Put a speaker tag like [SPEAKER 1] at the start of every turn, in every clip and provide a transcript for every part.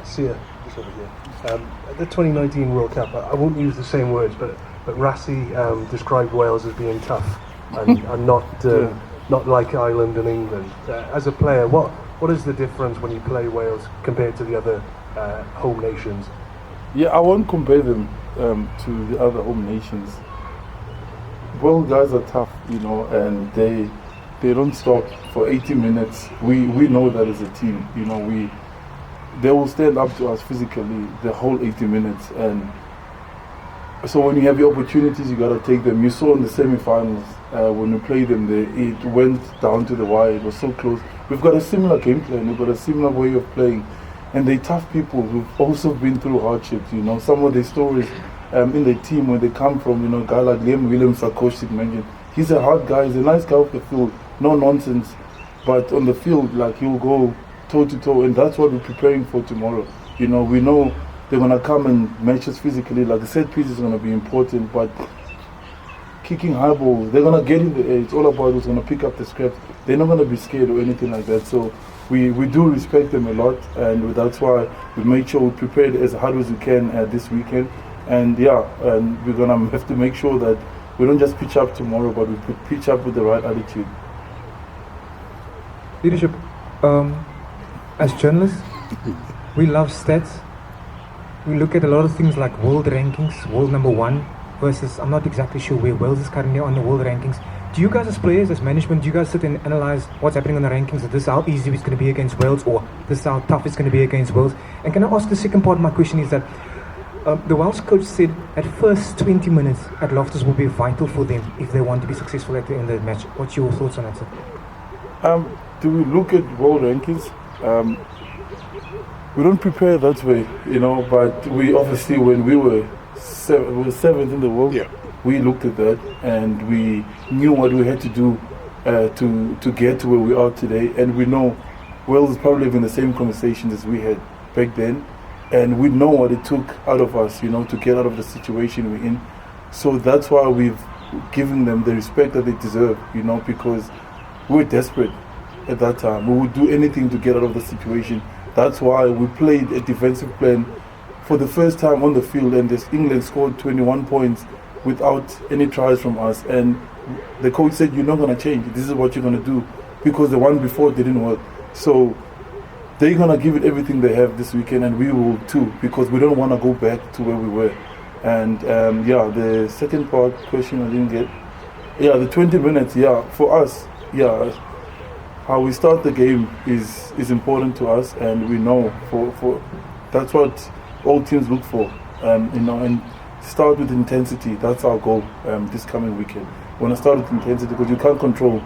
[SPEAKER 1] Sia, just over here. At the 2019 World Cup, I won't use the same words, but Rassi described Wales as being tough and not like Ireland and England. As a player, what is the difference when you play Wales compared to the other home nations?
[SPEAKER 2] Yeah, I won't compare them to the other home nations. Well, guys are tough, and they don't stop for 80 minutes. We know that as a team, they will stand up to us physically the whole 80 minutes. And so when you have the opportunities, you got to take them. You saw in the semi-finals when we played them, it went down to the wire. It was so close. We've got a similar game plan. We've got a similar way of playing. And they're tough people who've also been through hardships. Some of the stories in the team where they come from, a guy like Liam Williams, our coach mentioned, he's a hard guy. He's a nice guy off the field, no nonsense. But on the field, he'll go toe to toe, and that's what we're preparing for tomorrow. We know they're going to come and match us physically. Like the set piece is going to be important, but kicking high balls, they're going to get in the air. It's all about who's going to pick up the scraps. They're not going to be scared or anything like that. So we do respect them a lot, and that's why we made sure we prepared as hard as we can this weekend. And and we're going to have to make sure that we don't just pitch up tomorrow, but we pitch up with the right attitude.
[SPEAKER 3] Leadership, as journalists, we love stats. We look at a lot of things like world rankings, world number 1 versus, I'm not exactly sure where Wales is currently on the world rankings. Do you guys as players, as management, do you guys sit and analyze what's happening on the rankings? This is how easy it's going to be against Wales, or this is how tough it's going to be against Wales? And can I ask the second part of my question is that the Welsh coach said at first 20 minutes at Loftus will be vital for them if they want to be successful at the end of the match. What's your thoughts on that, sir?
[SPEAKER 2] Do we look at world rankings? We don't prepare that way, but we obviously, when we were 7th in the world, we looked at that and we knew what we had to do to get to where we are today. And we know Wales is probably having the same conversations as we had back then. And we know what it took out of us, to get out of the situation we're in. So that's why we've given them the respect that they deserve, because we were desperate at that time. We would do anything to get out of the situation. That's why we played a defensive plan for the first time on the field, and this England scored 21 points without any tries from us. And the coach said, you're not going to change. This is what you're going to do, because the one before didn't work. So they're going to give it everything they have this weekend, and we will too, because we don't want to go back to where we were. And the second part question I didn't get. The 20 minutes, for us, how we start the game is important to us, and we know for that's what all teams look for, and start with intensity. That's our goal this coming weekend. We want to start with intensity, because you can't control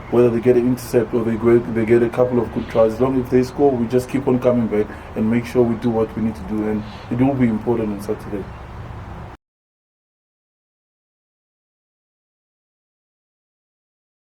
[SPEAKER 2] whether they get an intercept or they get a couple of good tries. As long as they score, we just keep on coming back and make sure we do what we need to do, and it will be important on Saturday.